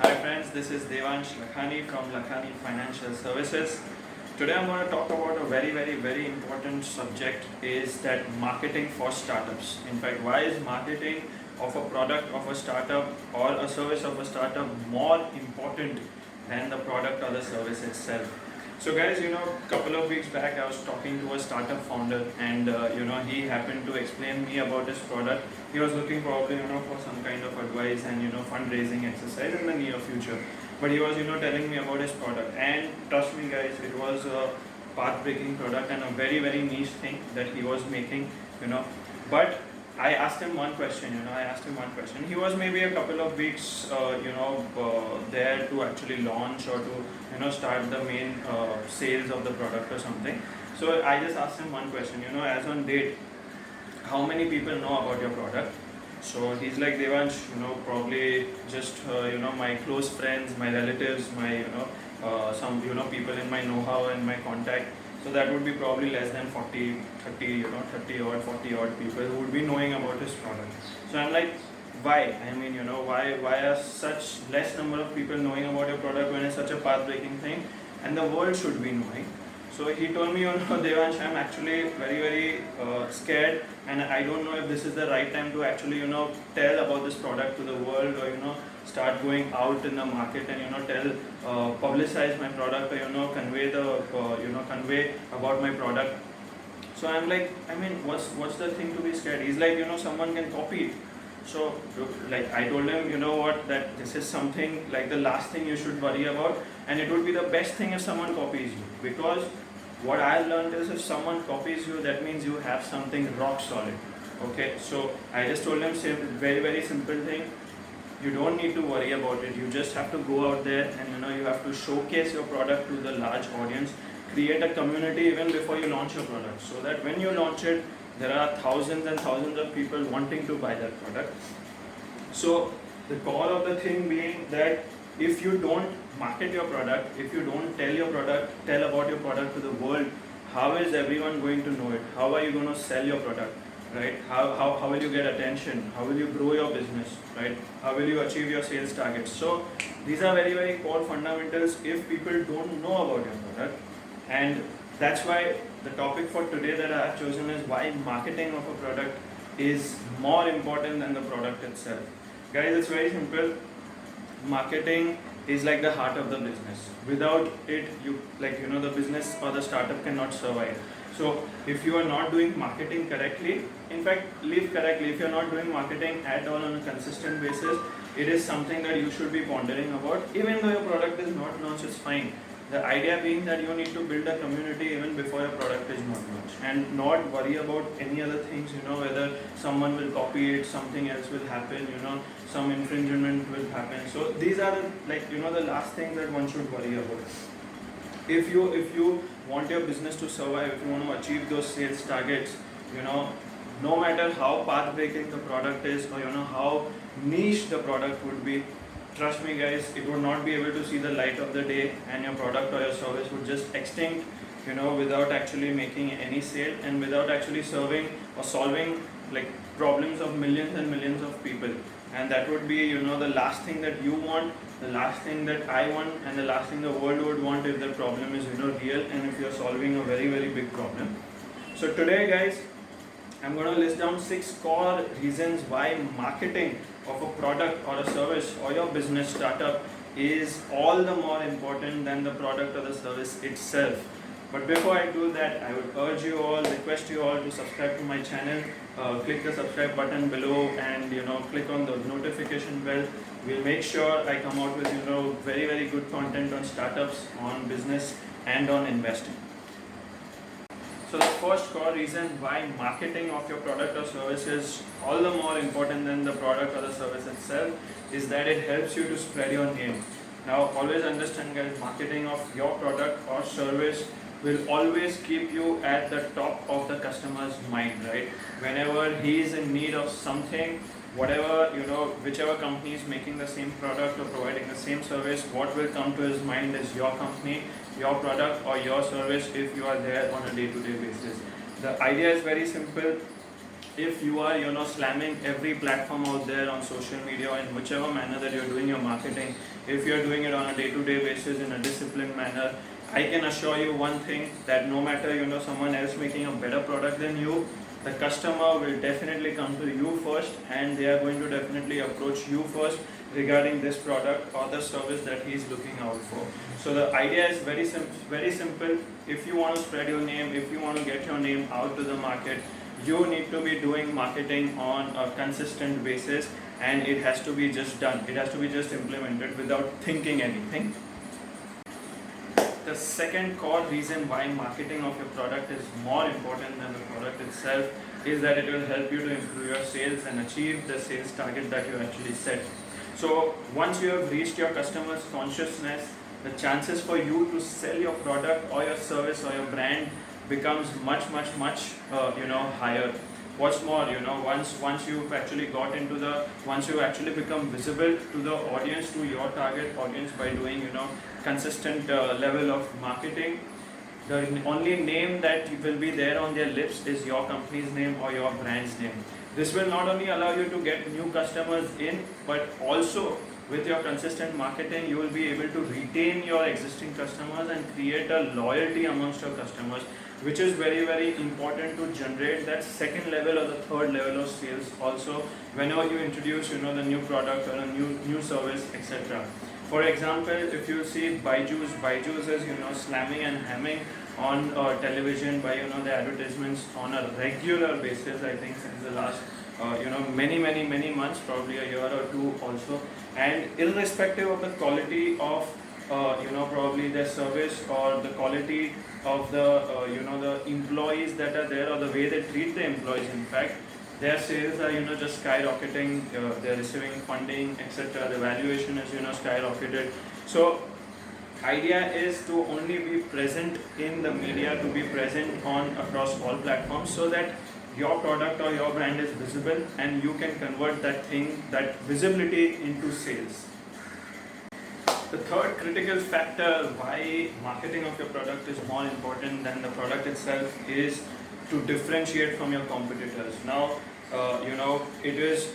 Hi friends, this is Devansh Lakhani from Lakhani Financial Services. Today I'm going to talk about a very important subject is that marketing for startups. In fact, why is marketing of a product of a startup or a service of a startup more important than the product or the service itself? So guys, a couple of weeks back I was talking to a startup founder and he happened to explain me about his product. He was looking probably for some kind of advice and fundraising exercise in the near future. But he was telling me about his product, and trust me guys, it was a path-breaking product and a very niche thing that he was making. But I asked him one question. He was maybe a couple of weeks, there to actually launch or to, start the main sales of the product or something. So I just asked him one question. As on date, how many people know about your product? So he's like, Devansh, probably just my close friends, my relatives, my some people in my know-how and my contact. So that would be probably less than 40, 30, 30 odd, 40 odd people who would be knowing about his product. So I'm like, why? I mean, why are such less number of people knowing about your product when it's such a path-breaking thing, and the world should be knowing? So he told me, Devansh, I'm actually very scared, and I don't know if this is the right time to actually, tell about this product to the world, or start going out in the market and publicize my product, or convey convey about my product. So I'm like, I mean, what's the thing to be scared? He's like, someone can copy it. So like I told him, that this is something like the last thing you should worry about, and it would be the best thing if someone copies you, because what I learned is if someone copies you, that means you have something rock solid. Okay, so I just told him very simple thing. You don't need to worry about it. You just have to go out there and you have to showcase your product to the large audience. Create a community even before you launch your product, so that when you launch it, there are thousands and thousands of people wanting to buy that product. So the core of the thing being that if you don't market your product, if you don't tell about your product to the world, how is everyone going to know it? How are you going to sell your product, right? How will you get attention? How will you grow your business, right? How will you achieve your sales targets? So these are very core fundamentals if people don't know about your product. And that's why the topic for today that I have chosen is why marketing of a product is more important than the product itself. Guys, it's very simple. Marketing is like the heart of the business. Without it, the business or the startup cannot survive. So if you are not doing marketing correctly, in fact, live correctly, if you're not doing marketing at all on a consistent basis, it is something that you should be pondering about. Even though your product is not launched, it's fine. The idea being that you need to build a community even before your product is not launched, and not worry about any other things, whether someone will copy it, something else will happen, some infringement will happen. So these are the last things that one should worry about. If you want your business to survive, if you want to achieve those sales targets, no matter how path breaking the product is, or how niche the product would be, trust me guys, it would not be able to see the light of the day, and your product or your service would just extinct, without actually making any sale, and without actually serving or solving problems of millions and millions of people. And that would be the last thing that you want, the last thing that I want, and the last thing the world would want if the problem is real, and if you're solving a very big problem. So today guys, I'm going to list down 6 core reasons why marketing of a product or a service or your business startup is all the more important than the product or the service itself. But before I do that, I would request you all to subscribe to my channel. Click the subscribe button below, and click on the notification bell. We'll make sure I come out with very good content on startups, on business, and on investing. So the first core reason why marketing of your product or service is all the more important than the product or the service itself is that it helps you to spread your name. Now always understand guys, marketing of your product or service will always keep you at the top of the customer's mind, right? Whenever he is in need of something, whatever, whichever company is making the same product or providing the same service, what will come to his mind is your company, your product, or your service if you are there on a day-to-day basis. The idea is very simple. if you are slamming every platform out there on social media, in whichever manner that you're doing your marketing, if you're doing it on a day-to-day basis in a disciplined manner, I can assure you one thing, that no matter someone else making a better product than you, the customer will definitely come to you first, and they are going to definitely approach you first regarding this product or the service that he is looking out for. So the idea is very simple. If you want to spread your name, if you want to get your name out to the market, you need to be doing marketing on a consistent basis, and it has to be just done. It has to be just implemented without thinking anything. The second core reason why marketing of your product is more important than the product itself is that it will help you to improve your sales and achieve the sales target that you actually set. So once you have reached your customer's consciousness, the chances for you to sell your product or your service or your brand becomes much higher. What's more, once you've actually got into once you actually become visible to the audience, to your target audience, by doing consistent level of marketing, the only name that will be there on their lips is your company's name or your brand's name. This will not only allow you to get new customers in, but also with your consistent marketing, you will be able to retain your existing customers and create a loyalty amongst your customers, which is very important to generate that second level or the third level of sales also whenever you introduce the new product or a new service, etc. For example, if you see Byju's is slamming and hamming on television by the advertisements on a regular basis. I think since the last many months, probably a year or two also, and irrespective of the quality of probably their service or the quality of the the employees that are there, or the way they treat the employees, in fact, their sales are just skyrocketing. They're receiving funding, etc. The valuation is skyrocketed. So idea is to only be present in the media, to be present on across all platforms, so that your product or your brand is visible and you can convert that visibility into sales. The third critical factor why marketing of your product is more important than the product itself is to differentiate from your competitors. Now,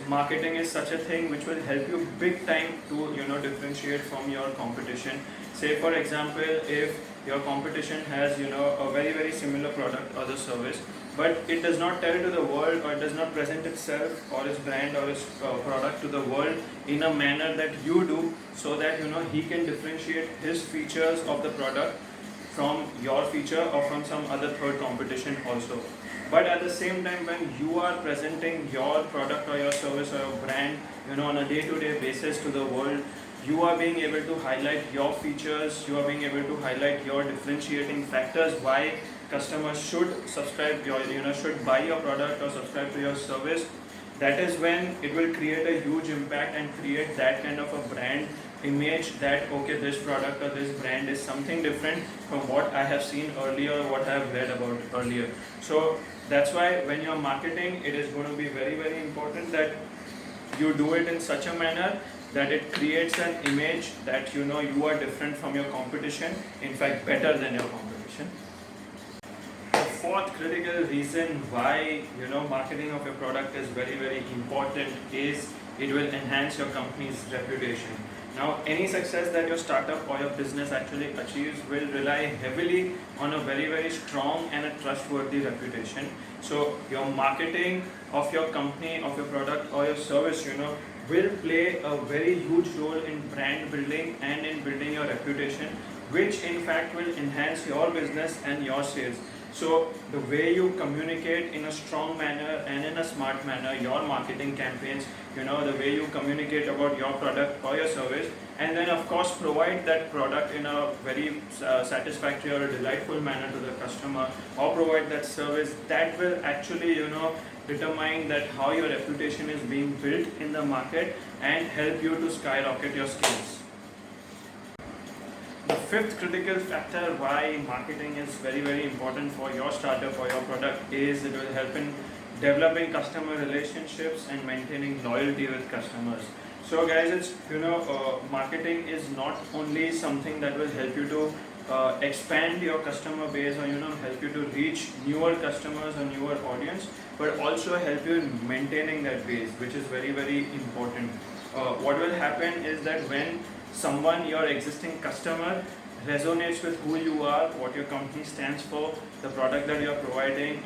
marketing is such a thing which will help you big time to differentiate from your competition. Say for example, if your competition has a very similar product or the service, but it does not tell to the world, or it does not present itself or its brand or its product to the world in a manner that you do, so that he can differentiate his features of the product from your feature or from some other third competition also. But at the same time, when you are presenting your product or your service or your brand on a day-to-day basis to the world, you are being able to highlight your features, you are being able to highlight your differentiating factors why customers should subscribe should buy your product or subscribe to your service. That is when it will create a huge impact and create that kind of a brand image that okay, this product or this brand is something different from what I have seen earlier or what I have read about earlier. So that's why when you're marketing, it is going to be very important that you do it in such a manner that it creates an image that you are different from your competition, in fact better than your competition. The fourth critical reason why marketing of your product is very important is it will enhance your company's reputation. Now, any success that your startup or your business actually achieves will rely heavily on a very strong and a trustworthy reputation. So your marketing of your company, of your product or your service will play a very huge role in brand building and in building your reputation, which in fact will enhance your business and your sales. So the way you communicate in a strong manner and in a smart manner, your marketing campaigns, the way you communicate about your product or your service, and then of course provide that product in a very satisfactory or a delightful manner to the customer, or provide that service, that will actually determine that how your reputation is being built in the market and help you to skyrocket your skills. The fifth critical factor why marketing is very important for your startup or your product is it will help in developing customer relationships and maintaining loyalty with customers. So guys, it's marketing is not only something that will help you to expand your customer base, or help you to reach newer customers or newer audience, but also help you in maintaining that base, which is very very important. What will happen is that when someone, your existing customer, resonates with who you are, what your company stands for, the product that you are providing,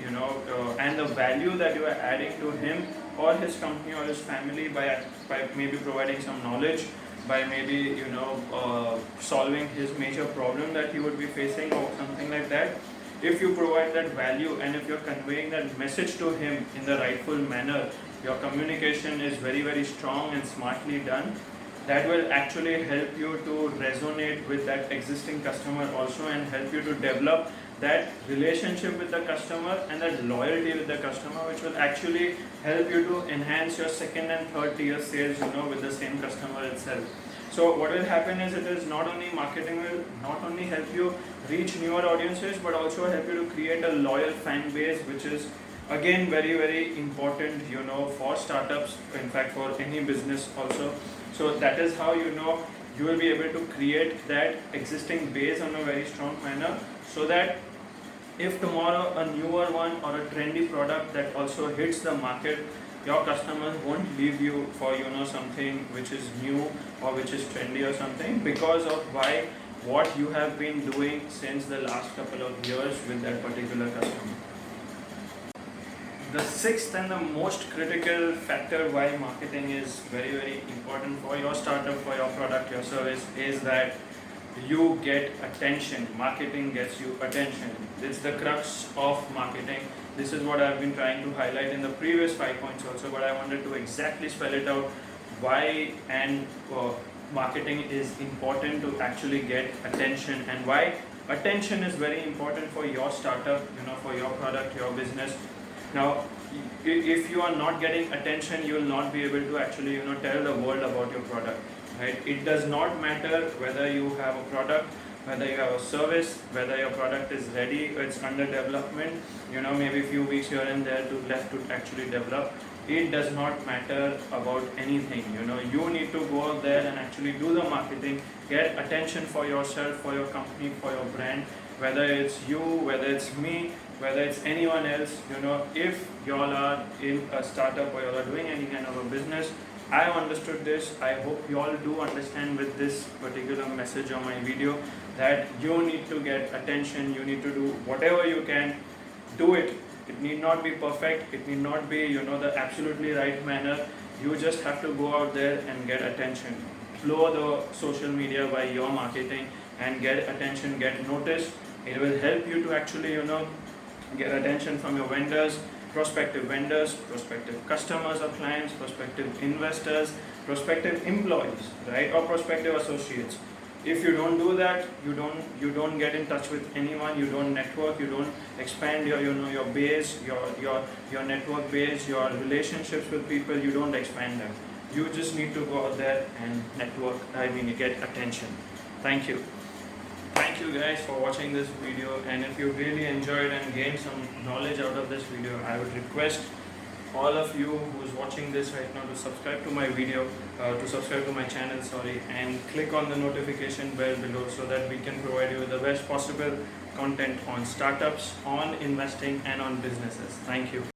and the value that you are adding to him or his company or his family by maybe providing some knowledge, by maybe solving his major problem that he would be facing or something like that. If you provide that value and if you're conveying that message to him in the rightful manner, your communication is very very strong and smartly done, that will actually help you to resonate with that existing customer also, and help you to develop that relationship with the customer and that loyalty with the customer, which will actually help you to enhance your second and third tier sales with the same customer itself. So what will happen is, it is not only marketing will not only help you reach newer audiences, but also help you to create a loyal fan base, which is again very very important for startups, in fact for any business also. So that is how you will be able to create that existing base on a very strong manner, so that if tomorrow a newer one or a trendy product that also hits the market, your customers won't leave you for something which is new or which is trendy or something, because of what you have been doing since the last couple of years with that particular customer. The sixth and the most critical factor why marketing is very very important for your startup, for your product, your service, is that you get attention. Marketing gets you attention. It's the crux of marketing. This is what I've been trying to highlight in the previous 5 points also, but I wanted to exactly spell it out why and marketing is important to actually get attention, and why attention is very important for your startup, for your product, your business. Now, if you are not getting attention, you will not be able to actually tell the world about your product, right? It does not matter whether you have a product, whether you have a service, whether your product is ready or it's under development, maybe a few weeks here and there left to actually develop. It does not matter about anything. You need to go out there and actually do the marketing, get attention for yourself, for your company, for your brand, whether it's you, whether it's me, whether it's anyone else. If y'all are in a startup or y'all are doing any kind of a business, I have understood this. I hope you all do understand with this particular message on my video, that you need to get attention. You need to do whatever you can. Do it. It need not be perfect. It need not be the absolutely right manner. You just have to go out there and get attention. Flow the social media by your marketing and get attention, get noticed. It will help you to actually get attention from your vendors, prospective customers or clients, prospective investors, prospective employees, right, or prospective associates. If you don't do that, you don't get in touch with anyone, you don't network, you don't expand your base, your network base, your relationships with people, you don't expand them. You just need to go out there and network, get attention. Thank you. Thank you guys for watching this video, and if you really enjoyed and gained some knowledge out of this video, I would request all of you who's watching this right now to subscribe to my video, to subscribe to my channel, and click on the notification bell below, so that we can provide you with the best possible content on startups, on investing, and on businesses. Thank you.